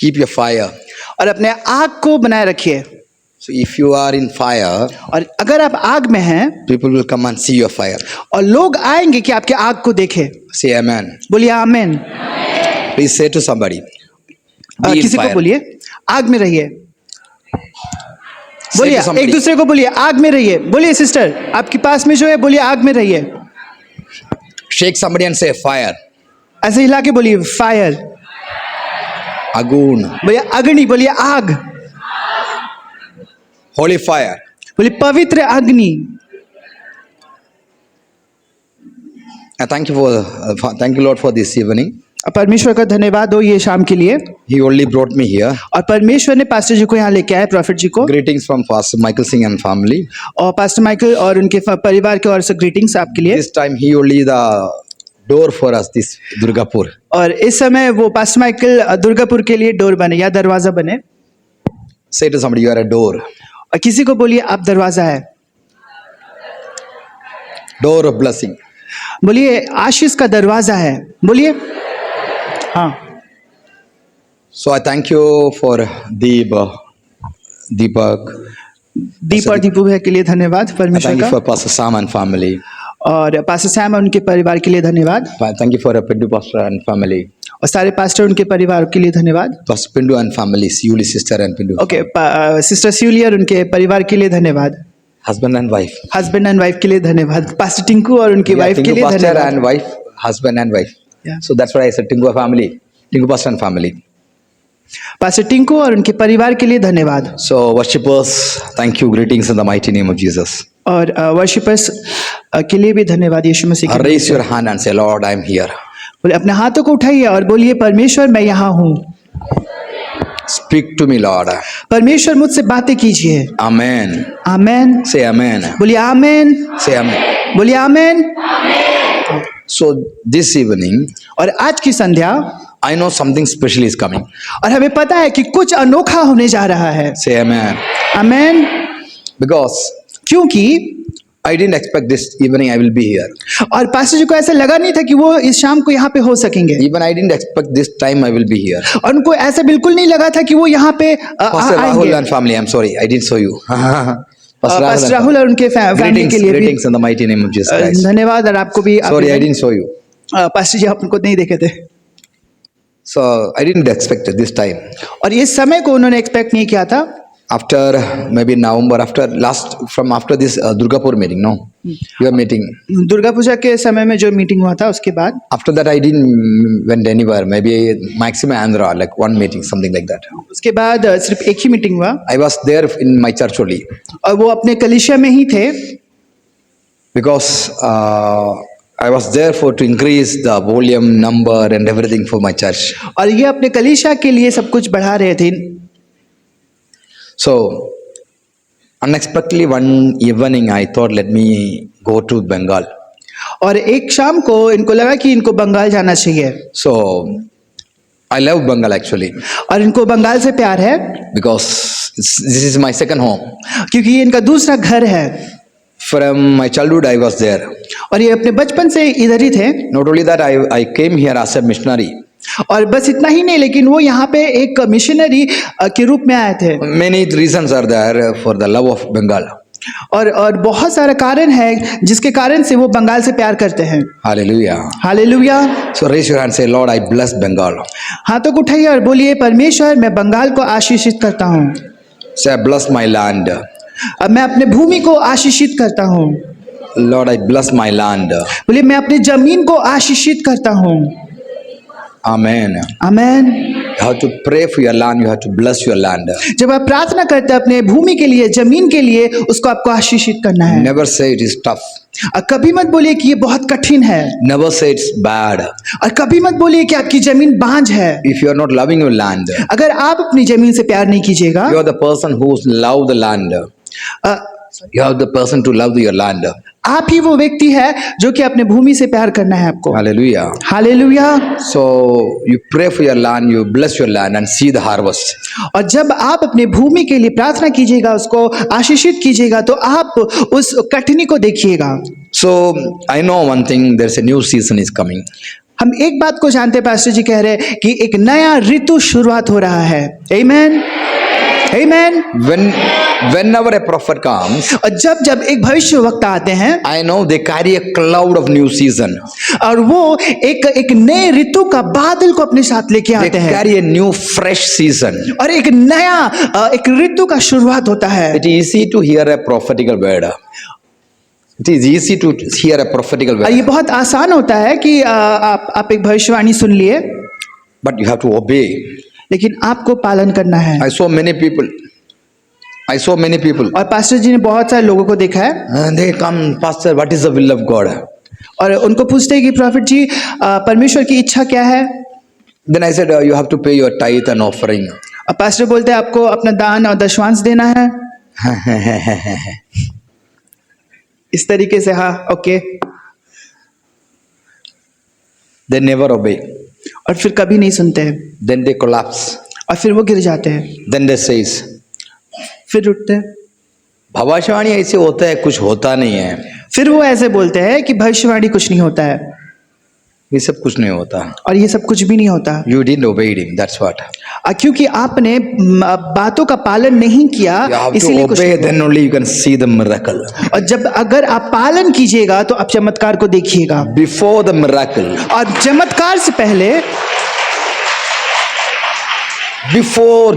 keep your fire. और अपने आग को बनाए रखिए। So if you are in fire, और अगर आप आग में हैं people will come and see your fire. और लोग आएंगे कि आपके आग को देखें। Say amen. बोलिए आमेन। Please say to somebody, be in किसी को fire. बोलिए आग में रहिए। Say बोलिए to somebody, एक दूसरे को बोलिए आग में रहिए। बोलिए सिस्टर आपके पास में जो है बोलिए आग में रहिए। shake somebody and say fire. ऐसे हिला के बोलिए फायर। Agun. बोलिए अग्नि। बोलिए आग। Holy fire. बोलिए पवित्र अग्नि। Thank you Lord for this evening. परमेश्वर का धन्यवाद हो ये शाम के लिए। He only brought me here. और परमेश्वर ने पास्टर जी को यहाँ लेके आए, प्रॉफिट जी को। Greetings from Pastor Michael Singh and family. और पास्टर माइकल और उनके परिवार के ओर से ग्रीटिंग्स आपके लिए। This time he only the door for us, this Durgapur. और इस समय वो पास्टर माइकल दुर्गापुर के लिए डोर बने या दरवाजा बने। Say to somebody, you are a door. और किसी को बोलिए आप दरवाजा है। Door of blessing. बोलिए आशीष का दरवाजा है। बोलिए हाँ। So I thank you for Deepak. दीप और दीपू भैया के लिए धन्यवाद I परमेश्वर thank you का। for Pastor Sam and family. और पास्टर सैम और उनके परिवार के लिए धन्यवाद। I thank you for Pindu Pastor and family. और सारे पास्टर उनके परिवार के लिए धन्यवाद। Pastor Pindu and family, Siuli sister and Pindu. Okay sister Siuli और उनके परिवार के लिए धन्यवाद। Husband and wife. Husband and wife के लिए धन्यवाद। पास्टर टिंकू और उनकी Yeah, वाइफ के Tinku लिए Pastor धन्यवाद। and wife, husband and wife. Yeah. So that's why I said Tinku family, Tinku Pastor and family. Pastor Tinku और उनके परिवार के लिए धन्यवाद। So worshippers, thank you, greetings in the mighty name of Jesus. और worshippers के लिए भी धन्यवाद यीशु मसीह के नाम Raise से। your hand and say, Lord, I am here. बोले अपने हाथों को उठाइए और बोलिए परमेश्वर मैं यहाँ हूँ। Speak to me, Lord. परमेश्वर मुझसे बातें कीजिए। Amen. आमेन। Say amen. बोलिए आमेन। Say amen. बोलिए आमेन। So this evening, और आज की संध्या I know something special is coming. और हमें पता है कि कुछ अनोखा होने जा रहा है। Say amen. आमेन। Because क्योंकि I didn't expect this evening I will be here. और पास्टर जी को ऐसा लगा नहीं था कि वो इस शाम को यहाँ पे हो सकेंगे। Even I didn't expect this time I will be here. और उनको ऐसा बिल्कुल नहीं लगा था कि वो यहाँ पे Pastor आएंगे। Rahul and family, I'm sorry, I didn't show you. Pastor Rahul और उनके फैमिली के लिए भी Greetings in the mighty name of Jesus Christ. धन्यवाद। और आपको भी Sorry, I didn't show you. Pastor ji आप उनको नहीं देखे थे। So I didn't expect it this time. और इस समय को उन्होंने एक्सपेक्ट नहीं किया था। After maybe November, after this Durgapur meeting, no, your meeting. Durga Puja के समय में जो मीटिंग हुआ था उसके बाद After that, I didn't went anywhere. Maybe maximum Andhra, like one meeting, something like that. उसके बाद सिर्फ एक ही मीटिंग हुआ I was there in my church only और वो अपने कलीसिया में ही थे। because I was there to increase the volume, number, and everything for my church. और ये अपने कलीसिया के लिए सब कुछ बढ़ा रहे थे। So unexpectedly one evening, I thought, let me go to Bengal. और एक शाम को इनको लगा कि इनको बंगाल जाना चाहिए। So I love Bengal actually और इनको बंगाल से प्यार है because this is my second home. क्योंकि ये इनका दूसरा घर है। From my childhood, I was there. और ये अपने बचपन से इधर ही थे। Not only that, I came here as a missionary. और बस इतना ही नहीं लेकिन वो यहाँ पे एक मिशनरी के रूप में आए थे। Many reasons are there for the love of Bengal. और बहुत सारे कारण है जिसके कारण से वो बंगाल से प्यार करते हैं। Hallelujah. Hallelujah. So raise your hand and say, Lord, I bless Bengal. हाथों को उठाइए और बोलिए परमेश्वर मैं बंगाल को आशीषित करता हूँ। Say, I bless my land. अब मैं अपने भूमि को आशीषित करता हूँ। Lord, I bless my land. बोलिए मैं अपनी जमीन को आशीषित करता हूँ। Amen. Amen. You have to pray for your land. You have to bless your land. जब आप प्रार्थना करते हैं अपने भूमि के लिए, जमीन के लिए, उसको आपको आशीषित करना है। Never say it is tough. और कभी मत बोलिए कि ये बहुत कठिन है। Never say it's bad. और कभी मत बोलिए कि आपकी जमीन बांझ है। If you are not loving your land, अगर आप अपनी जमीन से प्यार नहीं कीजिएगा, you are the person who love the land. You are the person to love your land. आप ही वो व्यक्ति है जो कि अपने भूमि से प्यार करना है आपको। Hallelujah. Hallelujah. So you pray for your land, you bless your land and see the harvest. और जब आप अपने भूमि के लिए प्रार्थना कीजिएगा, उसको आशीषित कीजिएगा, तो आप उस कठिनी को देखिएगा। So I know one thing, there's a new season is coming. हम एक बात को जानते हैं, पास्टर जी कह रहे हैं कि एक नया ऋतु शुरुआत हो रहा है। आमेन, आमेन। Whenever a prophet comes, और जब जब एक भविष्य वक्ता आते हैं, I know they carry a cloud of new season. और वो एक नए ऋतु का बादल को अपने साथ लेके They आते हैं, carry a new fresh season. और एक नया एक ऋतु का शुरुआत होता है। It is easy to hear a prophetical word. It is easy to hear a prophetical और ये word, बहुत आसान होता है कि आप एक भविष्यवाणी सुन लिए, but you have to obey. लेकिन आपको पालन करना है। I saw many people. और पास्टर जी ने बहुत सारे लोगों को देखा है, And they come, Pastor, what is the will of God? और उनको पूछते हैं कि प्रॉफिट जी परमेश्वर की इच्छा क्या है। Then I said, you have to pay your tithe and offering. और पास्टर बोलते हैं आपको अपना दान और दशवांश देना है। इस तरीके से, हाँ, ओके। They never obey. और फिर कभी नहीं सुनते हैं, Then they collapse. और फिर वो गिर जाते हैं, Then they says, फिर उठते हैं। भविष्यवाणी ऐसे होता है, कुछ होता नहीं है। फिर वो ऐसे बोलते हैं कि भविष्यवाणी कुछ नहीं होता है, ये सब कुछ नहीं होता। और ये सब कुछ भी नहीं होता। You didn't obey him, that's what. क्योंकि आपने बातों का पालन नहीं किया, You have to इसीलिए कुछ obey, नहीं हुआ। then only you can see the miracle. और जब अगर आप पालन कीजिएगा तो आप चमत्कार को देखिएगा। Before the miracle, और चमत्कार से पहले,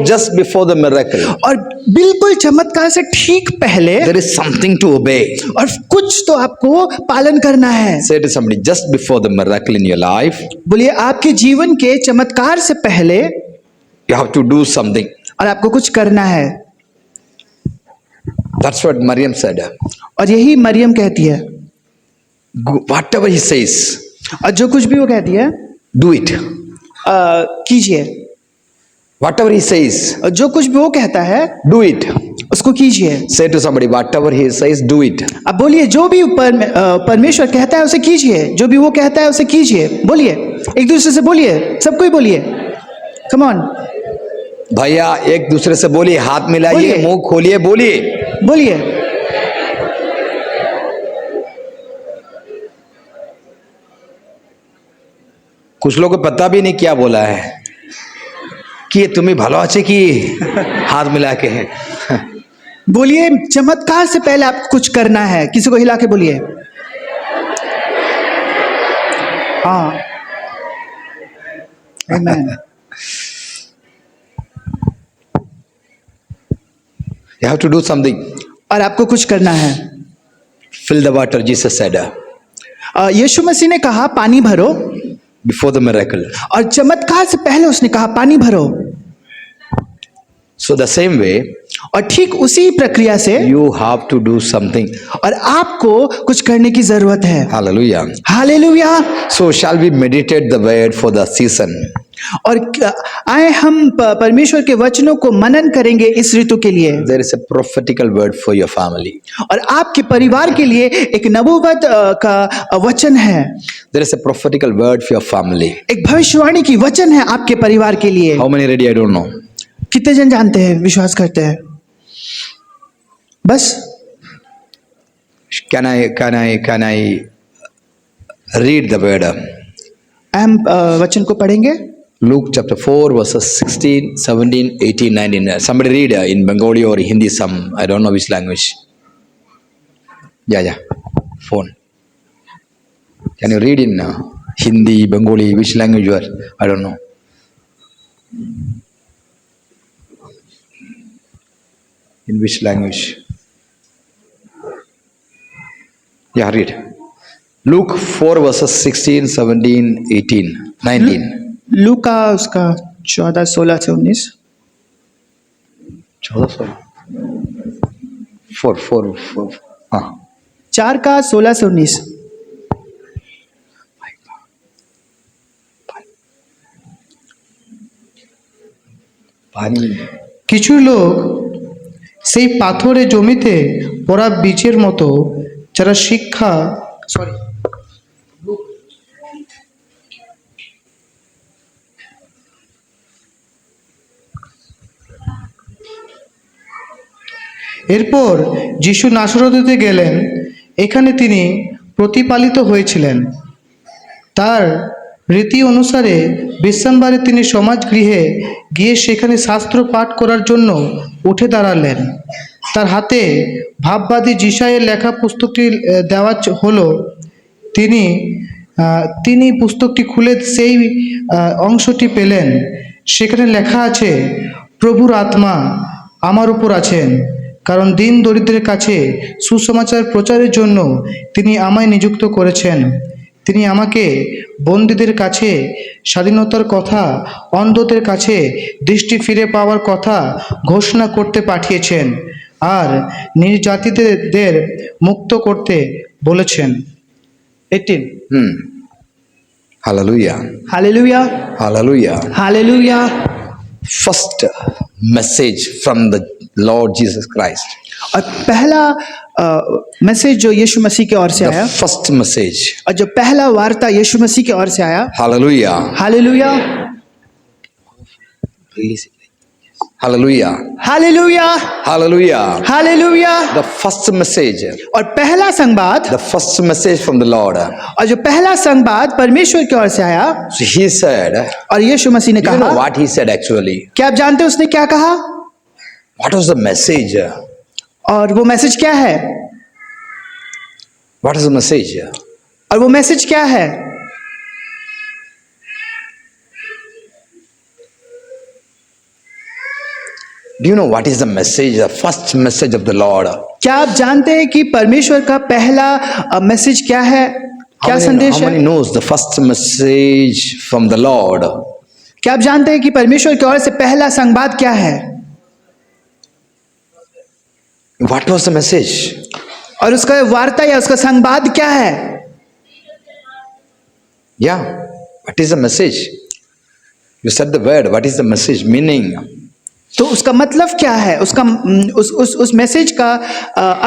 just before the miracle, और बिल्कुल चमत्कार से ठीक पहले, there is something to obey. और कुछ तो आपको पालन करना है। Say to somebody, just before the miracle in your life, बोलिए, आपके जीवन के चमत्कार से पहले you have to do something. और आपको कुछ करना है। That's what Maryam said. और यही मरियम कहती है। Whatever he says, और जो कुछ भी वो कहती है, do it. कीजिए। Whatever he says, और जो कुछ भी वो कहता है, do it. उसको कीजिए। Say to somebody, whatever he says, do it. अब बोलिए, जो भी परमेश्वर कहता है उसे कीजिए, जो भी वो कहता है उसे कीजिए। बोलिए, एक दूसरे से बोलिए, सबको ही बोलिए। कम ऑन भैया, एक दूसरे से बोलिए, हाथ मिलाइए, बोलिए। मुंह खोलिए, बोलिए। बोलिए। कुछ लोगों को पता भी नहीं क्या बोला है कि तुम्हें ভালো আছে কি हाथ मिला के है। बोलिए, चमत्कार से पहले आपको कुछ करना है। किसी को हिला के बोलिए, हाँ, आमेन। You have to do something. और आपको कुछ करना है। Fill the water, Jesus said, यीशु मसीह ने कहा पानी भरो, before the miracle. और चमत्कार से पहले उसने कहा पानी भरो। So the same way, और ठीक उसी प्रक्रिया से you have to do something. और आपको कुछ करने की जरूरत है। Hallelujah. Hallelujah. So shall we meditate the word for the season? और आए हम परमेश्वर के वचनों को मनन करेंगे इस ऋतु के लिए। There is a prophetical word for your family. और आपके परिवार के लिए एक नबूवत का वचन है। There is a prophetical word for your family. एक भविष्यवाणी की वचन है आपके परिवार के लिए। How many ready? I don't know. कितने जन जानते हैं, विश्वास करते हैं? बस Can I read the word? हम वचन को पढ़ेंगे। Luke chapter 4 verses 16, 17, 18, 19. Somebody read in Bengali or Hindi, some, I don't know which language. Yeah. Phone. Can you read in Hindi, Bengali, which language you are? I don't know. In which language? Yeah, read. Luke 4 verses 16, 17, 18, 19. लूका उसका 14, 16 से 19। 14 4 हाँ 4 का 16 से 19। পানি কিছু লোক সেই পাথরে জমিতে পড়া বীজের মতো, যারা এরপর যিশু নাসরতে গেলেন। এখানে তিনি প্রতিপালিত হয়েছিলেন। তার রীতি অনুসারে বিশ্রামবারে তিনি সমাজগৃহে গিয়ে সেখানে শাস্ত্র পাঠ করার জন্য উঠে দাঁড়ালেন। তার হাতে ভাববাদী যিশায়ের লেখা পুস্তকটি দেওয়া হলো। তিনি পুস্তকটি খুলে সেই অংশটি পেলেন। সেখানে লেখা আছে, প্রভুর আত্মা আমার উপর আছেন, কারণ দিন দরিদ্রের কাছে সুসমাচার প্রচারের জন্য তিনি আমায় নিযুক্ত করেছেন। তিনি আমাকে বন্দীদের কাছে স্বাধীনতার কথা, অন্ধদের কাছে দৃষ্টি ফিরে পাওয়ার কথা ঘোষণা করতে পাঠিয়েছেন, আর নির্যাতিতদের মুক্ত করতে বলেছেন। 18 Hallelujah. Hallelujah, Hallelujah. Hallelujah. First message from the Lord Jesus Christ. और पहला मैसेज जो यीशु मसीह की ओर से आया, The first message. और जो पहला वार्ता यीशु मसीह की ओर से आया, Hallelujah. Hallelujah, Release it. Hallelujah. Hallelujah, Hallelujah. Hallelujah. The first message. और पहला संवाद, The first message from the Lord. और जो पहला संवाद परमेश्वर की ओर से आया, So he said, और यीशु मसीह ने you know कहा, what he said actually? क्या आप जानते हैं उसने क्या कहा? What was the message? और वो मैसेज क्या है? What is the message? और वो मैसेज क्या है? Do you know what is the message? The first message of the Lord. क्या आप जानते हैं कि परमेश्वर का पहला मैसेज क्या है? क्या संदेश how many है? knows the first message from the Lord? क्या आप जानते हैं कि परमेश्वर की ओर से पहला संवाद क्या है? What was the message? और उसका वार्ता या उसका संवाद क्या है? Yeah. What is the message? You said the word. What is the message? Meaning. तो उसका मतलब क्या है? उसका उस मैसेज का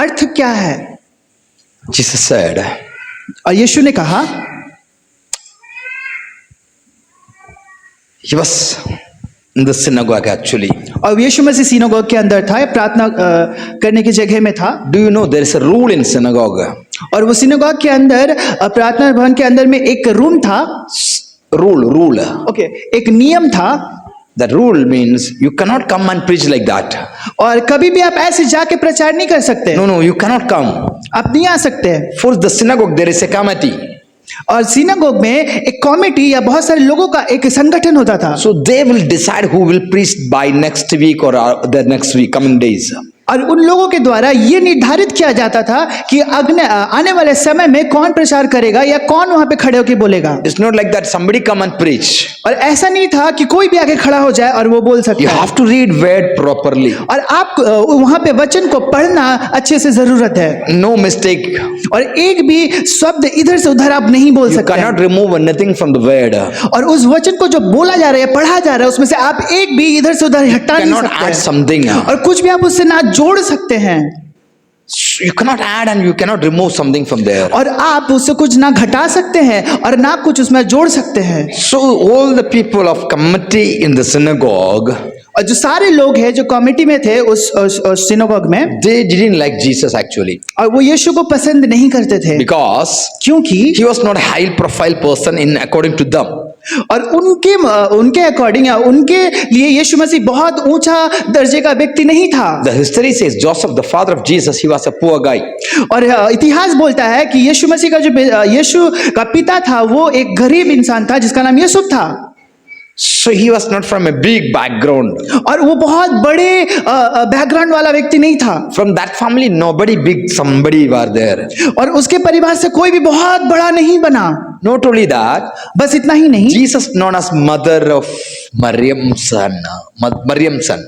अर्थ क्या है? Jesus said, और यीशु ने कहा, he was in the synagogue actually. और यीशु मसीह सिनोगोग के अंदर था, प्रार्थना करने की जगह में था। Do you know there is a rule in synagogue? और वो सिनोगोग के अंदर प्रार्थना भवन के अंदर में एक रूम था। Rule. ओके, एक नियम था। That rule means you cannot come and preach like that. और कभी भी आप ऐसे जाके प्रचार नहीं कर सकते, No, you cannot come. आप नहीं आ सकते। For the synagogue there is a committee. और सिनागोग में एक कमेटी या बहुत सारे लोगों का एक संगठन होता था। So they will decide who will preach by next week or the next week, coming days. और उन लोगों के द्वारा ये निर्धारित किया जाता था कि आने वाले समय में कौन प्रचार करेगा या कौन वहां पे खड़े होकर बोलेगा। It's not like that somebody come and preach. और ऐसा नहीं था कि कोई भी आके खड़ा हो जाए और वो बोल You सकता है। have to read word properly. और आप वहां पे वचन को पढ़ना अच्छे से जरूरत है। No mistake. और एक भी शब्द इधर से उधर आप नहीं बोल You सकते cannot हैं। remove anything from the word. और उस वचन को जो बोला जा रहा है, पढ़ा जा रहा है, उसमें से आप एक भी इधर से उधर हटा नहीं Cannot सकते add हैं। something. और कुछ भी आप उससे ना जोड़ सकते हैं, You cannot add and you cannot remove something from there. और आप उससे कुछ ना घटा सकते हैं और ना कुछ उसमें जोड़ सकते हैं। So all the people of committee in the synagogue, और जो सारे लोग हैं जो कमेटी में थे उस सिनोगोग में, they didn't like Jesus actually. और वो यीशु को पसंद नहीं करते थे, Because क्योंकि he was not a high profile person in according to them. और उनके अकॉर्डिंग या उनके लिए यीशु मसीह बहुत ऊंचा दर्जे का व्यक्ति नहीं था। The history says Joseph, the father of Jesus, he was a poor guy. और इतिहास बोलता है कि यीशु मसीह का जो यीशु का पिता था वो एक गरीब इंसान था जिसका नाम यूसुफ था। So he was not from a big background. और वो बहुत बड़े बैकग्राउंड वाला व्यक्ति नहीं था। From that family, nobody big, somebody were there. और उसके परिवार से कोई भी बहुत बड़ा नहीं बना। Not only that, बस इतना ही नहीं, Jesus known as mother of Maryam's son,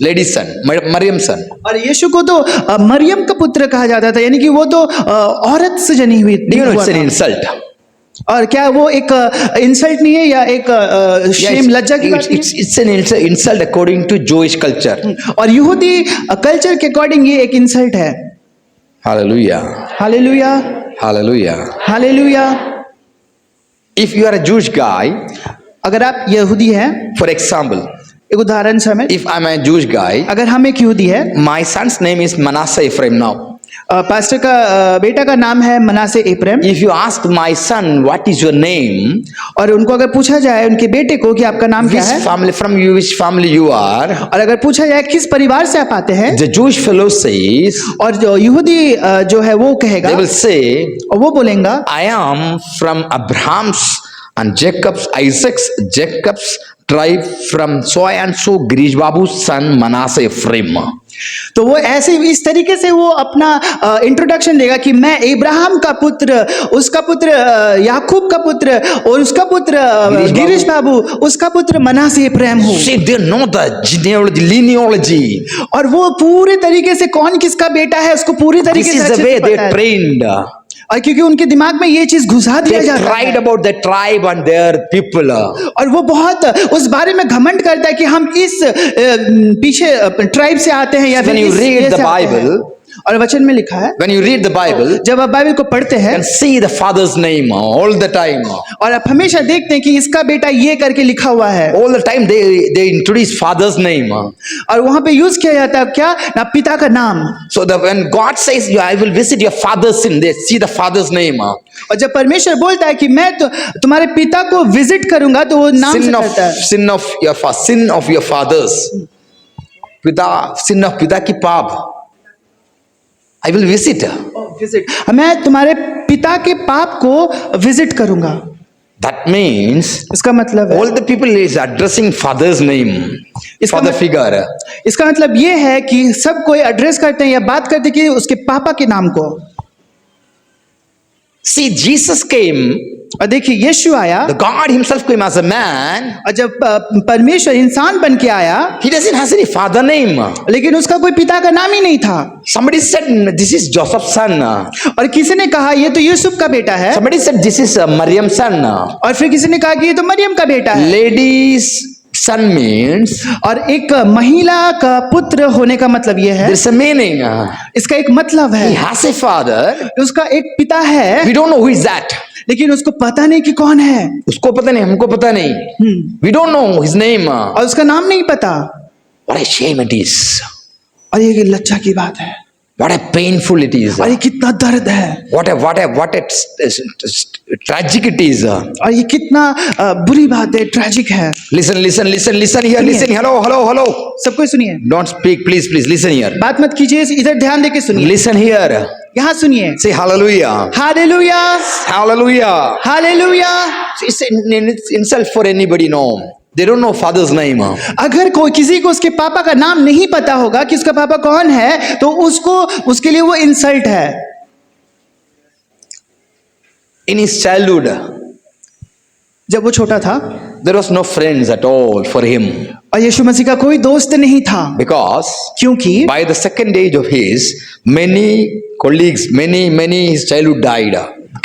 lady's son, Maryam's son. और यीशु को तो मरियम का पुत्र कहा जाता था, यानी कि वो तो औरत से जनी हुई Do you know हुआ it's an था। insult? और क्या वो एक इंसल्ट नहीं है या एक शेम, लज्जा की बात नहीं It's an insult according to Jewish culture. है? और यहूदी कल्चर के अकॉर्डिंग ये एक इंसल्ट है। Hallelujah. Hallelujah, Hallelujah. Hallelujah. If you are a Jewish guy, अगर आप यहूदी हैं, for example, एक उदाहरण समेत, if I'm a Jewish guy, अगर हम एक यहूदी है my son's name is Manasseh Ephraim now. Pastor का बेटा का नाम है मनासे Ephraim. If you ask my son, what is your name? और उनको अगर पूछा जाए उनके बेटे को कि आपका नाम क्या Which है, family from you, which family you are? और अगर पूछा जाए किस परिवार से आप आते हैं, The Jewish fellow says, और जो यहूदी जो है वो कहेगा, they will say, और वो बोलेगा I am from Abraham's and Jacob's, Isaac's, Jacob's tribe from so and so Grish Babu's son Manasseh Ephraim. तो वो ऐसे इस तरीके से वो अपना इंट्रोडक्शन देगा कि मैं इब्राहिम का पुत्र, उसका पुत्र याकूब का पुत्र, और उसका पुत्र गिरीश बाबू, उसका पुत्र मनासे एप्रैम हूँ। See, they know the genealogy. और वो पूरे तरीके से कौन किसका बेटा है उसको पूरी तरीके This से is the अच्छे way से they पता है। trained. और क्योंकि उनके दिमाग में ये चीज घुसा दिया They जाता tried है, about the tribe and their people. और वो बहुत उस बारे में घमंड करता है कि हम इस पीछे ट्राइब से आते हैं या When फिर you इस read ये the से आते हैं। Bible, और वचन में लिखा है, when you read the Bible, जब आप बाइबल को पढ़ते you हैं can see the father's name all the time. और आप हमेशा देखते हैं कि इसका बेटा ये करके लिखा हुआ है, All the time they introduce father's name. और वहां पे यूज किया जाता है क्या ना, पिता का नाम। So when God says, I will visit your father's sin, they see the father's name. और जब परमेश्वर बोलता है कि मैं तो तुम्हारे पिता को विजिट करूंगा, तो वो नाम से करता है। sin of your fathers. sin of पिता की पाप. I will visit. विजिट, मैं तुम्हारे पिता के पाप को विजिट करूंगा। That means इसका मतलब है, all the people is addressing father's name, इसका father मत- figure. इसका मतलब ये है कि सब कोई एड्रेस करते हैं या बात करते हैं कि उसके पापा के नाम को। See, Jesus came, और देखिए यीशु आया, the God himself came as a man. और जब परमेश्वर इंसान बन के आया, He doesn't have any father name. लेकिन उसका कोई पिता का नाम ही नहीं था। Somebody said, this is Joseph's son. और किसी ने कहा ये तो यूसुफ का बेटा है, Somebody said, this is Maryam's son. और फिर किसी ने कहा कि ये तो मरियम का बेटा है। Lady's son means और एक महिला का पुत्र होने का मतलब ये है, there's a meaning. इसका एक मतलब He है, has a father. उसका एक पिता है, We don't know who is that. लेकिन उसको पता नहीं कि कौन है। उसको पता नहीं, हमको पता नहीं. We don't know his name. और उसका नाम नहीं पता। What a shame it is. और ये लज्जा की बात है, What a painful it is. और ये कितना दर्द है, What a tragic it is. और ये कितना बुरी बात है, ट्रेजिक है। Listen here, सुनिए। listen. Hello. सब कोई सुनिए, Don't speak, please, listen here. बात मत कीजिए, इधर ध्यान देके सुनिए, Listen here. यहाँ सुनिए। Say hallelujah. Hallelujah, Hallelujah. Hallelujah. It's an insult for anybody, no. They don't know father's name. अगर कोई किसी को उसके पापा का नाम नहीं पता होगा कि उसका पापा कौन है, तो उसके लिए वो इंसल्ट है। In his childhood, जब वो छोटा था, there was no friends at all for him. और यीशु मसीह का कोई दोस्त नहीं था, Because क्योंकि by the second age of his, many colleagues, many his childhood died,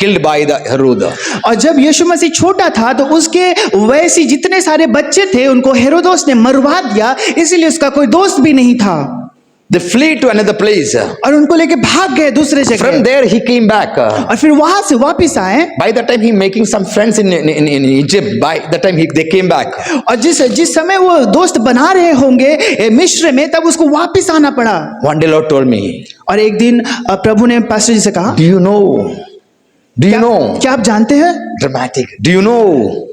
killed by the Herod. और जब यीशु मसीह छोटा था तो उसके वैसे जितने सारे बच्चे थे उनको हेरोदोस ने मरवा दिया, इसीलिए उसका कोई दोस्त भी नहीं था। They flee to another place. और उनको लेके भाग गए दूसरे From जगह, there he came baक. और फिर वहां से वापस आए। By the time he making some friends in Egypt, by the time they came back. और जिस समय वो दोस्त बना रहे होंगे मिस्र में, तब उसको वापस आना पड़ा। One day Lord told me, और एक दिन प्रभु ने पास्टर जी से कहा, do you know? क्या आप जानते हैं? Dramatic. Do you know?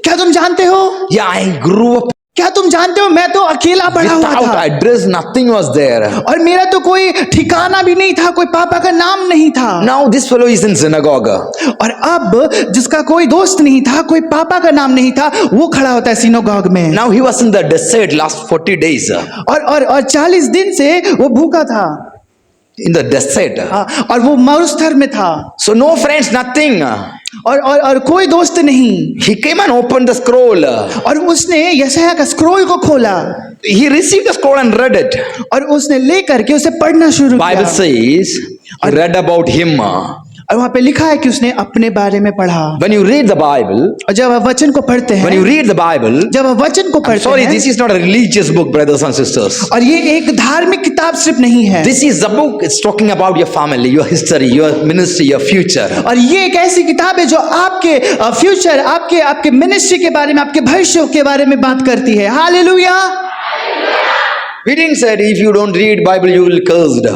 क्या तुम जानते हो? Yeah, I grew up क्या तुम जानते हो, मैं तो अकेला बड़ा हुआ without था, address, nothing was there. और मेरा तो कोई ठिकाना भी नहीं था, कोई पापा का नाम नहीं था। Now this fellow is in synagogue. और अब जिसका कोई दोस्त नहीं था, कोई पापा का नाम नहीं था, वो खड़ा होता है सिनोगॉग में। Now he was in the desert last 40 days. और 40 दिन से वो भूखा था, In the desert. और वो मरुस्थल में था, So no friends, nothing. और कोई दोस्त नहीं। He came and opened the scroll. और उसने यशायाह का स्क्रोल को खोला, He received the scroll and read it. और उसने ले करके उसे पढ़ना शुरू Bible किया। says, he read about him. और वहां पे लिखा है कि उसने अपने बारे में पढ़ा। When you read the Bible, और जब आप वचन को पढ़ते when हैं, you read the Bible, जब आप वचन को पढ़ते sorry, हैं, this is not a religious book, brothers and sisters. और ये एक धार्मिक किताब सिर्फ नहीं है, This is a book. It's talking about your family, your history, your ministry, your future. और ये एक ऐसी किताब है जो आपके फ्यूचर, आपके मिनिस्ट्री के बारे में, आपके भविष्य के बारे में बात करती है। Hallelujah. We didn't say if you don't read Bible you will cursed.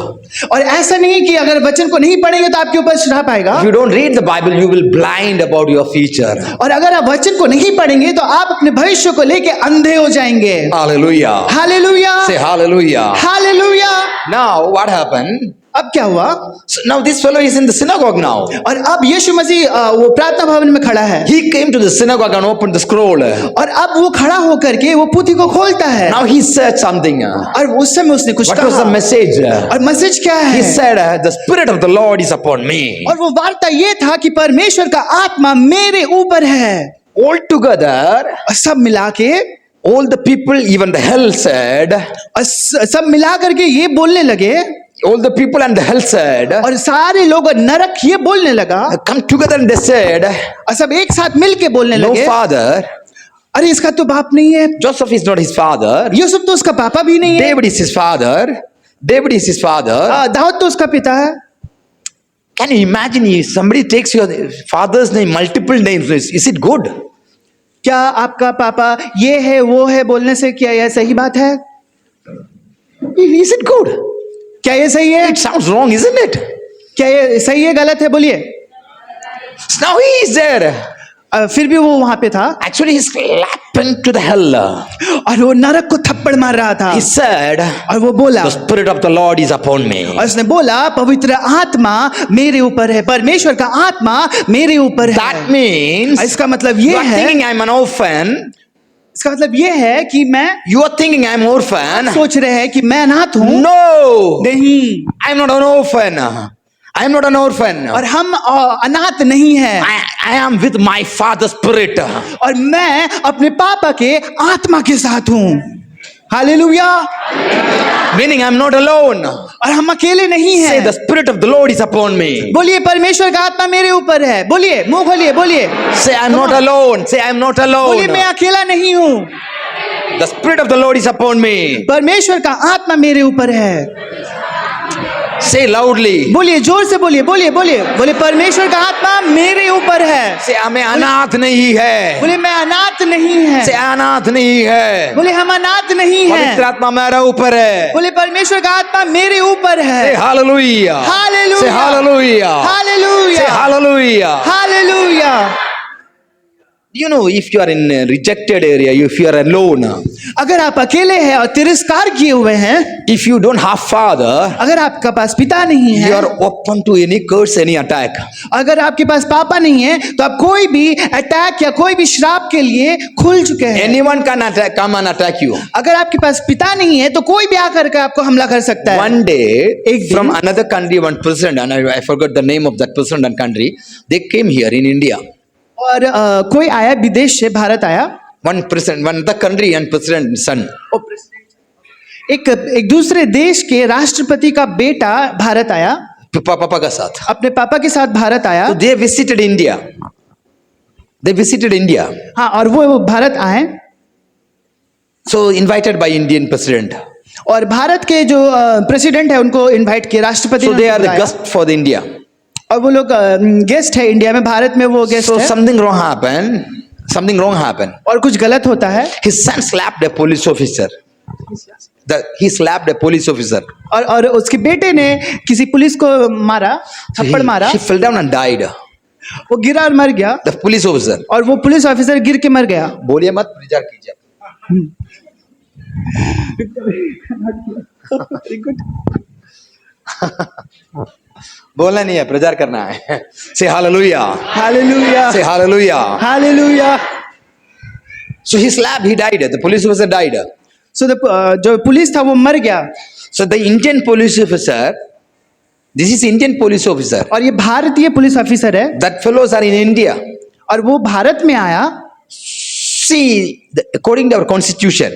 और ऐसा नहीं कि अगर वचन को नहीं पढ़ेंगे तो आपके ऊपर श्राप आएगा, If you don't read the Bible you will blind about your future. और अगर आप वचन को नहीं पढ़ेंगे तो आप अपने भविष्य को लेके अंधे हो जाएंगे। Hallelujah. Hallelujah, Say hallelujah. Hallelujah. Now what happened? अब क्या हुआ? So now this fellow is in the synagogue now. और अब यीशु मसीह वो प्रार्थना भवन में खड़ा है, He came to the synagogue and opened the scroll. और अब वो खड़ा होकर के वो पोथी को खोलता है, Now he said something. और उस समय उसने कुछ What was the कहा, message? और मैसेज क्या He है? said, the Spirit of the Lord is upon me. और वो वार्ता ये था कि परमेश्वर का आत्मा मेरे ऊपर है। All together, और सब मिला के, all the people, even the hell said, और सब मिला करके ये बोलने लगे, all the people and the hell said, और सारे लोग और नरक ये बोलने लगा, come together and they said, और सब एक साथ मिल के बोलने no लगे, father. अरे इसका तो बाप नहीं है, Joseph is not his father. Yusuf तो उसका पापा भी नहीं है, David is his father. David is his father. Dawood तो उसका पिता है। Can you imagine if somebody takes your father's name, multiple names? Is it good? क्या आपका पापा ये है वो है बोलने से क्या यह सही बात है? Is it good? क्या ये सही है? It sounds wrong, isn't it? क्या ये सही है गलत है? बोलिए। Now he is there. फिर भी वो वहां पे था, Actually, he's slapped into the hell. और वो नरक को थप्पड़ मार रहा था, He said, और वो बोला, the Spirit of the Lord is upon me. और उसने बोला पवित्र आत्मा मेरे ऊपर है, परमेश्वर का आत्मा मेरे ऊपर That है। means इसका मतलब you ये are है, thinking I'm an orphan. इसका मतलब ये है कि मैं, You are thinking I'm orphan. सोच रहे हैं कि मैं अनाथ हूँ। No, नहीं, I'm not an orphan. I'm not an orphan. और हम अनाथ नहीं है, I am with my Father's Spirit. और मैं अपने पापा के आत्मा के साथ हूँ। Hallelujah. Meaning I'm not alone. और हम अकेले नहीं Say हैं। the Spirit of the Lord is upon me. बोलिए परमेश्वर का आत्मा मेरे ऊपर है। बोलिए, मुंह खोलिए, बोलिए। Say I'm not alone. Say I'm not बोलिए alone. मैं अकेला नहीं हूँ, The Spirit of the Lord is upon me. परमेश्वर का आत्मा मेरे ऊपर है। Say loudly. बोलिए, जोर से बोलिए, बोलिए, बोलिए, बोलिए परमेश्वर का आत्मा मेरे ऊपर है। Say हमें अनाथ नहीं है. बोलिए मैं अनाथ नहीं है। Say अनाथ नहीं है. बोले हम अनाथ नहीं पवित्र है। आत्मा मेरा ऊपर है. बोले परमेश्वर का आत्मा मेरे ऊपर Say है। hallelujah. Hallelujah, Say hallelujah. Hallelujah, Say hallelujah. Hallelujah. You know, if you are in a rejected area, if you are alone, अगर आप अकेले हैं और तिरस्कार किए हुए हैं, if you don't have father, अगर आपका पास पिता नहीं you है, are open to any curse, any attack. अगर आपके पास पापा नहीं है, तो आप कोई भी अटैक या कोई भी श्राप के लिए खुल चुके हैं। Anyone can attack, come and attack you. अगर आपके पास पिता नहीं है तो कोई भी आकर के आपको हमला कर सकता है। One day, एक दिन- from another country, one president, and I forgot the name of that president and country, they came here in India. और कोई आया विदेश से, भारत आया, One president, one other country and president son. एक दूसरे देश के राष्ट्रपति का बेटा भारत आया, पापा का साथ. अपने पापा के साथ भारत आया। So they visited India. They visited India. हाँ, और वो भारत आए, So invited by Indian president. और भारत के जो प्रेसिडेंट है उनको इनवाइट किया, राष्ट्रपति So ने they are the बुलाया। guest for the India. और वो लोग गेस्ट है इंडिया में, भारत में वो गेस्ट So है, something wrong happened. Something wrong happened. और कुछ गलत होता है, His son slapped a police officer. He slapped a police officer. और उसके बेटे ने किसी पुलिस को मारा, So थप्पड़ मारा, he fell down and died. वो गिरा और मर गया, The police officer. और वो पुलिस ऑफिसर गिर के मर गया। बोलिए मत, प्रचार कीजिए. बोलना नहीं है, प्रचार करना है. Say hallelujah. Hallelujah, Say hallelujah. Hallelujah. So he slapped, he died. The police officer died. सो जो पुलिस था वो मर गया, So the Indian police officer, this is Indian police officer. और ये भारतीय पुलिस ऑफिसर है, That fellows are in India. और वो भारत में आया, See, according to our constitution,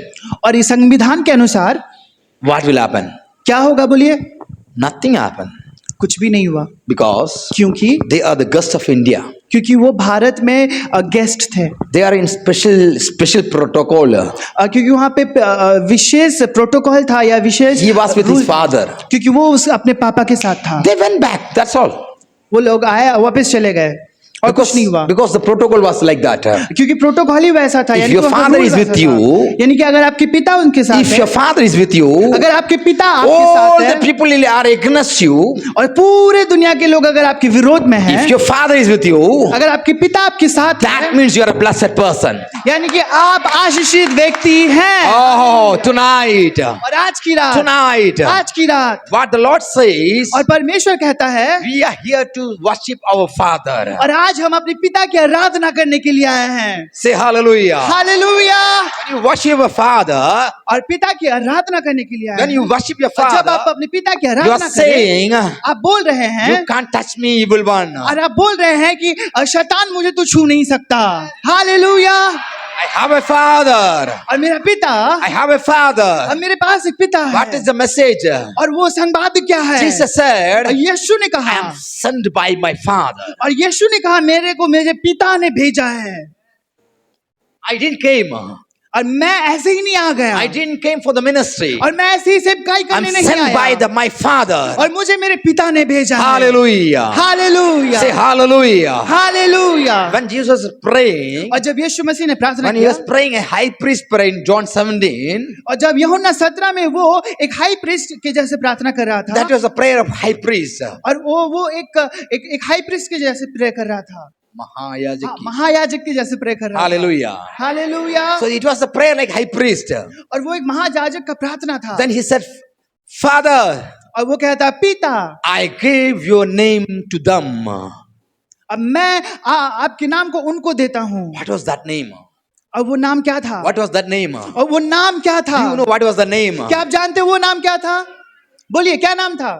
और इस संविधान के अनुसार what will happen? क्या होगा? बोलिए, Nothing happen. कुछ भी नहीं हुआ। Because क्योंकि they are the guests of India. क्योंकि वो भारत में गेस्ट थे, They are in special protocol. क्योंकि वहाँ पे विशेष प्रोटोकॉल था या विशेष He was with his rule- father. क्योंकि वो अपने पापा के साथ था। They went back. That's all. वो लोग आए, वापस चले गए। और कुछ नहीं हुआ, because the protocol was like that. क्योंकि प्रोटोकॉल ही वैसा था। If यानी your कि father रूल is with वैसा था। you, यानी कि अगर आपके पिता उनके साथ If है, your father is with you, अगर आपके पिता आपके all साथ the है people are against you. और पूरे दुनिया के लोग अगर आपके विरोध में हैं, If your father is with you, अगर आपके पिता आपके साथ that है, means you are a blessed person. यानी कि आप आशीषित व्यक्ति हैं। Oh, tonight, और आज की रात, tonight, आज की रात, what the Lord says, और परमेश्वर कहता है, we are here to worship our Father. और आज हम अपने पिता की आराधना करने के लिए आए हैं। Say hallelujah. Hallelujah. When you worship your Father, और पिता की आराधना करने के लिए आए when हैं। you worship your और जब आप Father, अपने पिता की you are आराधना करें, saying, आप बोल रहे हैं, you can't touch me, evil one. और आप बोल रहे हैं कि शैतान मुझे तो छू नहीं सकता। Hallelujah. I have a Father. और मेरा पिता, I have a और Father. मेरे पास एक पिता What है। is the message? और वो संवाद क्या है? Jesus said, और यीशु ने I कहा, am sent by my Father. और यीशु ने कहा मेरे पिता ने भेजा है। I didn't came. और मैं ऐसे ही नहीं आ गया, I didn't came for the ministry. और मैं ऐसे ही सेवकाई I'm करने नहीं sent by आया, my Father. और मुझे मेरे पिता ने भेजा है। Hallelujah. Hallelujah. Say hallelujah. Hallelujah. When Jesus was praying, और जब यीशु मसीह ने प्रार्थना when he किया, was praying a high priest prayer in John 17, और जब यूहन्ना 17 में वो एक हाई प्रीस्ट के जैसे प्रार्थना कर रहा था, that was a prayer of high priest. और वो एक हाई प्रीस्ट के जैसे प्रे कर रहा था, Mahayajaki. महायाजक के जैसे प्रे कर रहा था। Hallelujah. Hallelujah. So it was a prayer like high priest. और वो एक महायाजक का प्रार्थना था। Then he said, Father, और वो कहता, पिता, I gave your name to them. अब मैं आपके नाम को उनको देता हूँ। What was that name? और वो नाम क्या था? What was that name? और वो नाम क्या था? Do you know what was the name? क्या आप जानते हो वो नाम क्या था? बोलिए, क्या नाम था?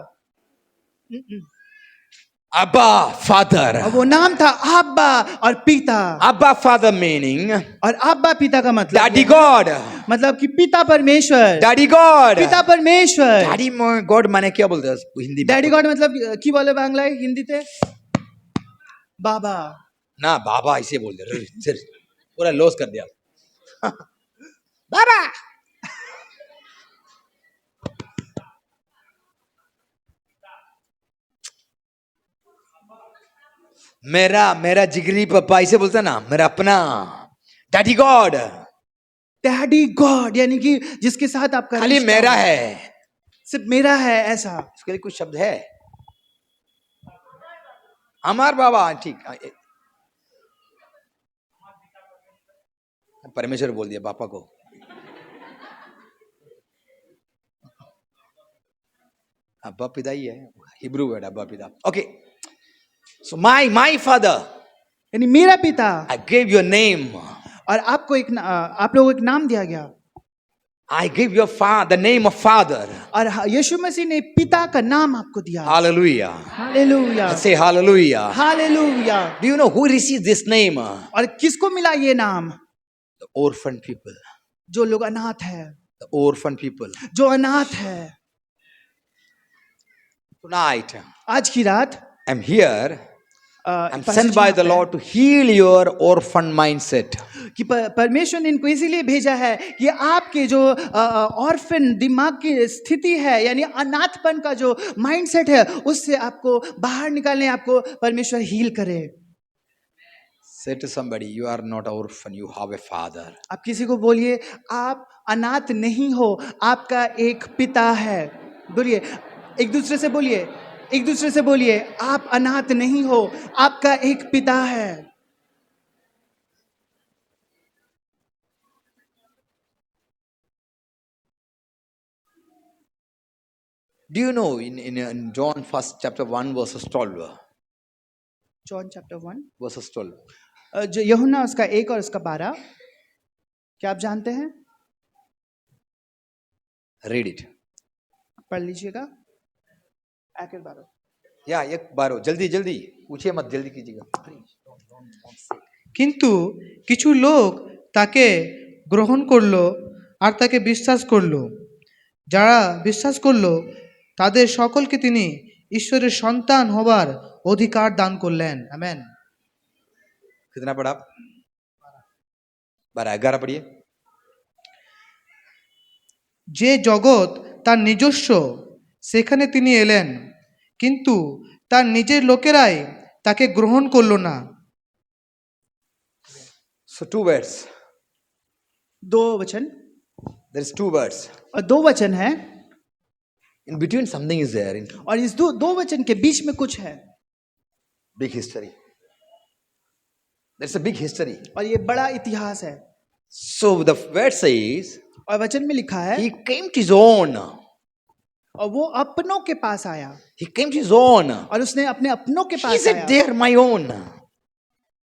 Abba, Father. और वो नाम था अब्बा और पिता। Abba, Father meaning और अब्बा पिता का मतलब Daddy ये है, God. मतलब कि पिता परमेश्वर। Daddy God. पिता परमेश्वर। Daddy God माने क्या बोलते हैं हिंदी में? डैडी गॉड मतलब की बोले बांग्ला हिंदी ते? बाबा। ना बाबा ऐसे बोलते हैं, पूरा लॉस कर दिया। बाबा। मेरा जिगरी पापा ऐसे बोलता ना, मेरा अपना डैडी गॉड। डैडी गॉड यानी कि जिसके साथ आपका खाली रिश्ता मेरा हो। है, सिर्फ मेरा है ऐसा। इसके लिए कुछ शब्द है? हमार बाबा, ठीक, परमेश्वर बोल दिया पापा को। अब्बा पिता ही है, हिब्रू वर्ड अब्बा पिता। ओके, सो माय फादर, यानी मेरा पिता, आई गिव योर नेम, और आपको आप लोगों को एक नाम दिया गया। I give your father the name of Father. और यीशु मसीह ने पिता का नाम आपको दिया। Hallelujah. Hallelujah. Say hallelujah. Hallelujah. Do you know who received this name? और किसको मिला ये नाम? The orphan people. जो लोग अनाथ है, The orphan people. जो अनाथ है। Tonight, आज की रात I'm here. I'm pastor sent जी by यहाँ the पे Lord to heal your orphan mindset. कि परमेश्वर ने इनको इसीलिए भेजा है कि आपके जो ऑर्फन दिमाग की स्थिति है, यानी अनाथपन का जो माइंडसेट है, उससे आपको बाहर निकालने, आपको परमेश्वर हील करे। Say to somebody, you are not an orphan, you have a father. आप किसी को बोलिए, आप अनाथ नहीं हो, आपका एक पिता है। बोलिए, एक दूसरे से बोलिए, एक दूसरे से बोलिए, आप अनाथ नहीं हो, आपका एक पिता है। Do you know in John 1st chapter 1 verses 12? John chapter 1 Verses 12. जो यूहन्ना उसका 1 और उसका 12, क्या आप जानते हैं? Read it. पढ़ लीजिएगा। 1 और 12। या एक बार जल्दी जल्दी पूछिए मत, जल्दी कीजिएगा। কিন্তু কিছু লোক তাকে গ্রহণ করলো আর তাকে বিশ্বাস করলো। যারা বিশ্বাস করলো তাদের সকলকে তিনি ঈশ্বরের সন্তান হবার অধিকার দান করলেন। আমেন। कितना पढ़ा आप? 12, 11 पढ़िए। যে জগৎ তার নিজস্ব সেখানে তিনি এলেন, কিন্তু তার নিজের লোকেরাই তাকে গ্রহণ করলো না। So two words. दो वचन, There is two words. और दो वचन है, In between something is there. In और इस दो वचन के बीच में कुछ है, big history. There's a big history. और ये बड़ा इतिहास है। So the word says, और वचन में लिखा है, he came to his own. और वो अपनों के पास आया, He came to his own. और उसने अपने अपनों के He पास said, आया, they are my own.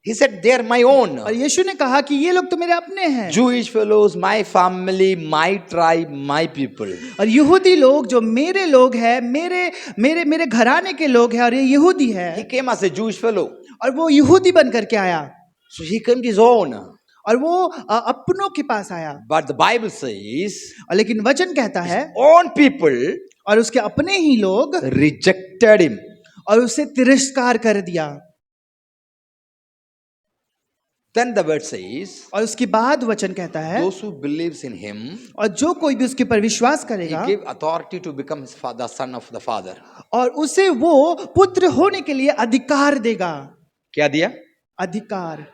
He said, they are my own. और यीशु ने कहा कि ये लोग तो मेरे अपने हैं। Jewish fellows, my family, my tribe, my people. और यहूदी लोग जो मेरे लोग हैं, मेरे मेरे मेरे घराने के लोग हैं, और ये यहूदी है, He came as a Jewish fellow. और वो यहूदी बन करके आया, So he came to his own. और वो अपनों के पास आया। But the Bible says, और लेकिन वचन कहता है, own people और उसके अपने ही लोग rejected him. और उसे तिरस्कार कर दिया। Then the word says, और उसके बाद वचन कहता है, those who believes in him, और जो कोई भी उसके पर विश्वास he करेगा, gave authority to become his father, son of the father. और उसे वो पुत्र होने के लिए अधिकार देगा। क्या दिया? अधिकार,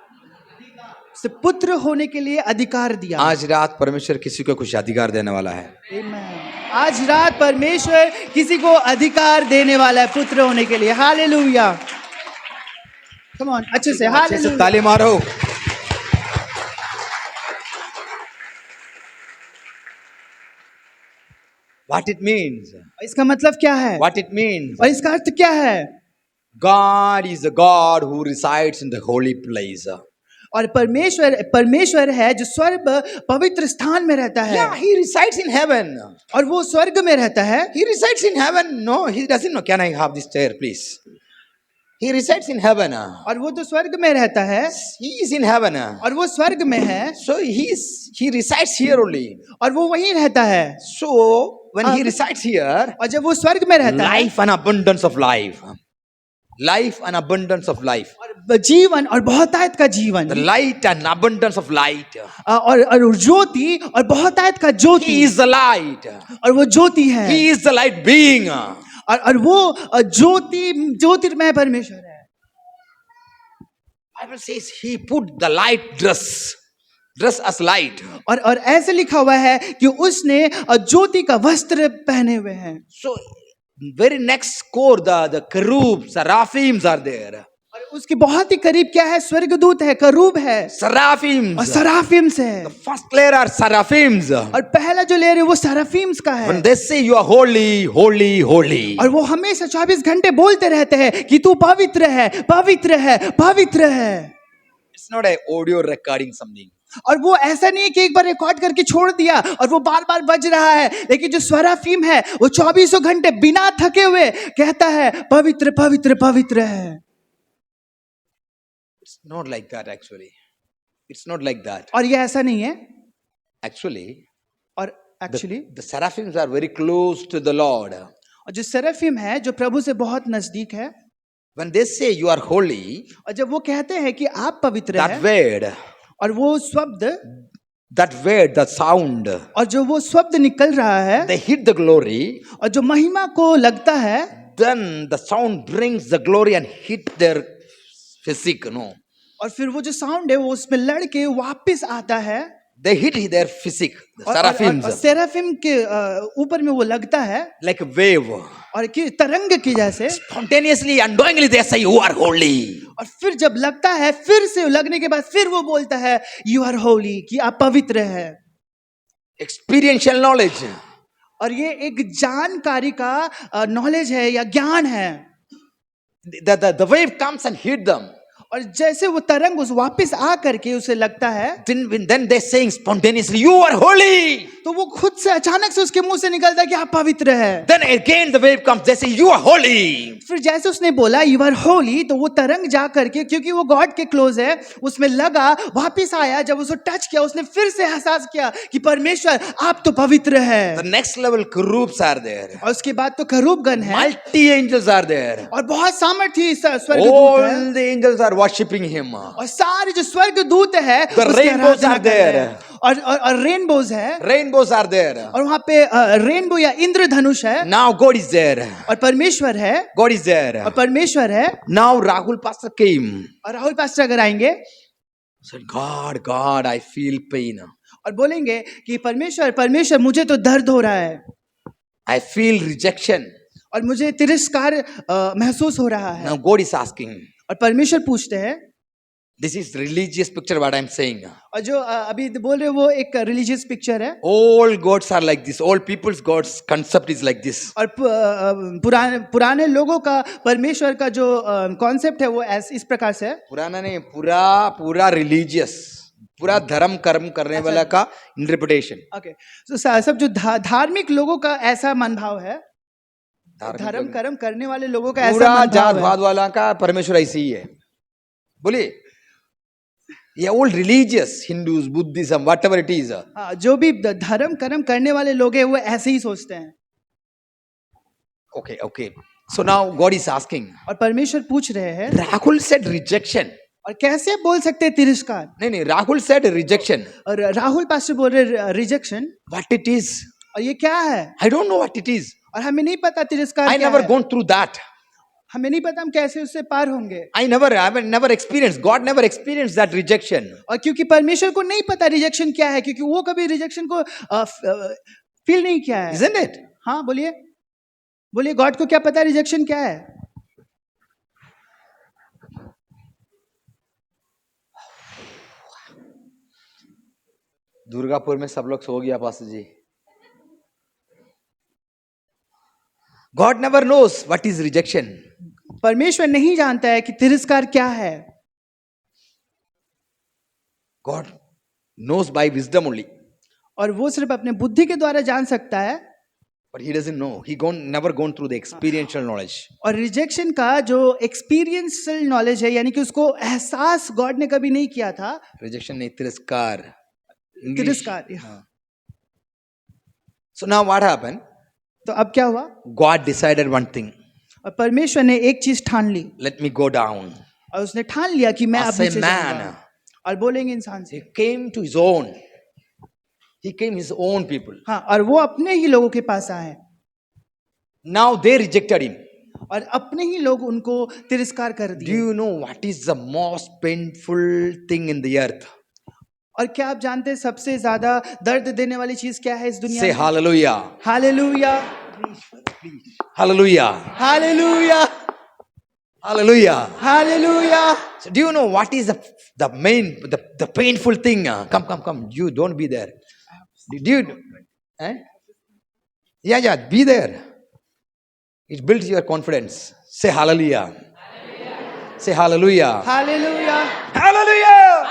उसे पुत्र होने के लिए अधिकार दिया। आज रात परमेश्वर किसी को कुछ अधिकार देने वाला है। Amen. आज रात परमेश्वर किसी को अधिकार देने वाला है पुत्र होने के लिए। हालेलुया। कम ऑन, अच्छे से अच्छे से हालेलुया। ताली मारो। What it means? इसका मतलब क्या है? What it means? और इसका अर्थ क्या है? God is the God who resides in the holy place. और परमेश्वर है जो स्वर्ग पवित्र स्थान में रहता है। Yeah, he resides in heaven. और वो स्वर्ग में रहता है। He resides in heaven. No, he doesn't know. Can I have this chair, please? He resides in heaven. और वो तो स्वर्ग में रहता है, He is in heaven. और वो स्वर्ग में है, So he resides here only. और वो वहीं रहता है। So when he resides here, और जब वो स्वर्ग में रहता है, life and abundance of life. Life and abundance of life. और जीवन और बहुतायत का जीवन, The light and abundance of light. और ज्योति और बहुतायत का ज्योति, He is the light. और वो ज्योति है, He is the light being. और वो ज्योतिर्मय परमेश्वर है। Bible says he put the light dress as light. और ऐसे लिखा हुआ है कि उसने ज्योति का वस्त्र पहने हुए हैं। So very next core, the cherubs, seraphims are there. और उसके बहुत ही करीब क्या है? स्वर्गदूत है, करूब है, और Seraphims. सराफिम्स है। The first layer are seraphims. और पहला जो लेयर है वो सराफिम्स का है। When they say you are holy, holy, holy. और वो हमेशा 24 घंटे बोलते रहते हैं कि तू पवित्र है, पवित्र है, पवित्र है। It's not a audio recording something. और वो ऐसा नहीं है कि एक बार रिकॉर्ड करके छोड़ दिया और वो बार बार बज रहा है, लेकिन जो स्वराफिम है वो 24 घंटे बिना थके हुए कहता है पवित्र पवित्र पवित्र है। It's not like that actually. It's not like that. और ये ऐसा नहीं है। Actually, और actually the seraphims are very close to the Lord. और जो सेराफिम है जो प्रभु से बहुत नजदीक है, When they say you are holy, और जब वो कहते हैं कि आप पवित्र that हैं, word, और वो शब्द the sound, और जो वो शब्द निकल रहा है, they hit the glory, और जो महिमा को लगता है, then the sound brings the glory and hit their physique, no? और फिर वो जो साउंड है वो उसमें लड़ के वापस आता है, They hit their physique, the और seraphims, सेराफिम के ऊपर में वो लगता है, like a wave. और कि तरंग की जैसे, Spontaneously, unknowingly, they say you are holy. और फिर जब लगता है, फिर से लगने के बाद फिर वो बोलता है यू आर होली, कि आप पवित्र है। Experiential knowledge. और ये एक जानकारी का नॉलेज है या ज्ञान है। The wave comes and hit them. और जैसे वो तरंग उस वापस आ करके उसे लगता है, Then they're saying spontaneously, you are holy. तो वो खुद से अचानक से उसके मुंह से निकलता है कि आप पवित्र है। Then again the wave comes, they say you are holy. फिर जैसे उसने बोला यू आर होली, तो वो तरंग जा करके, क्योंकि वो गॉड के क्लोज है, उसमें लगा, वापस आया, जब उसको टच किया उसने फिर से एहसास किया कि परमेश्वर आप तो पवित्र है। The next level cherubs are there. और उसके बाद तो करूबगण है, Multi angels are there. और बहुत सामर्थी स्वर्गदूत है, All the angels are worshipping him. और सारे जो स्वर्गदूत है The उसकी rainbows आराधना are कर रहे there. हैं। और रेनबोज है, Rainbows are there. और वहां पे रेनबो या इंद्रधनुष है, Now God is there. और परमेश्वर है, God is there. और परमेश्वर है। Now Rahul pastor came. और राहुल पास्टर अगर आएंगे, Said, God, God, I feel pain. और बोलेंगे कि परमेश्वर परमेश्वर मुझे तो दर्द हो रहा है I feel rejection. और मुझे तिरस्कार महसूस हो रहा है। Now God is asking, और परमेश्वर पूछते हैं, this is religious picture what I'm saying. और जो अभी बोल रहे हो वो एक रिलीजियस पिक्चर है। All gods are like this. All people's gods concept is like this. और पुराने लोगों का परमेश्वर का जो कॉन्सेप्ट है वो इस प्रकार से है। पुराना नहीं, पूरा religious, पूरा धर्म कर्म करने वाला का इंटरप्रिटेशन। ओके, तो सब जो धार्मिक लोगों का ऐसा मनभाव है, धर्म कर्म करने वाले लोगों का ऐसा पूरा मनभाव जात है। भात वाला का परमेश्वर ऐसे ही है। बोलिए, ये all religious, Hindus, Buddhism, whatever it is. हाँ, जो भी धर्म कर्म करने वाले लोग हैं वो ऐसे ही सोचते हैं। Okay okay, so now God is asking, और परमेश्वर पूछ रहे हैं, राहुल सेड रिजेक्शन। और कैसे बोल सकते हैं तिरस्कार? नहीं, राहुल सेड रिजेक्शन। और राहुल पास्टर बोल रहे रिजेक्शन। What it is? और ये क्या है? I don't know what it is. और हमें नहीं पता तिरस्कार आई क्या नेवर है। Gone through that. हमें नहीं पता हम कैसे उससे पार होंगे। I never experienced, God never experienced that rejection. और क्योंकि परमेश्वर को नहीं पता रिजेक्शन क्या है, क्योंकि वो कभी रिजेक्शन को फील नहीं किया है। Isn't it? हाँ, बोलिए बोलिए, गॉड को क्या पता रिजेक्शन क्या है? दुर्गापुर में सब लोग सो गया pastor ji. God never knows what is rejection. परमेश्वर नहीं जानता है कि तिरस्कार क्या है। God knows by wisdom only. और वो सिर्फ अपने बुद्धि के द्वारा जान सकता है। But he doesn't know. He never gone through the experiential knowledge. और रिजेक्शन का जो एक्सपीरियंशियल नॉलेज है, यानी कि उसको एहसास गॉड ने कभी नहीं किया था। Rejection नहीं, तिरस्कार। तिरस्कार। So now what happened? तो अब क्या हुआ? God decided one thing. और परमेश्वर ने एक चीज ठान ली। Let me go down. और उसने ठान लिया कि मैं अब As a नीचे man. जाऊंगा। और बोलेंगे इंसान से। He came to his own. He came his own people. हाँ, और वो अपने ही लोगों के पास आए। Now they rejected him. और अपने ही लोग उनको तिरस्कार कर Do दिए। you know what is the most painful thing in the earth? और क्या आप जानते हैं सबसे ज्यादा दर्द देने वाली चीज क्या है इस दुनिया Say में? hallelujah. Hallelujah, Hallelujah. Hallelujah, Hallelujah. Hallelujah. So do you know what is the main, the painful thing? Come. You don't be there. Do you? Eh? Yeah, be there. It builds your confidence. Say hallelujah. Say hallelujah. Hallelujah, Hallelujah.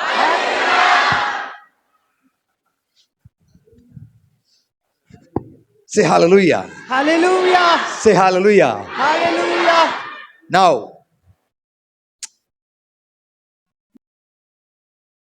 Say hallelujah. Hallelujah, Say hallelujah. Hallelujah. Now,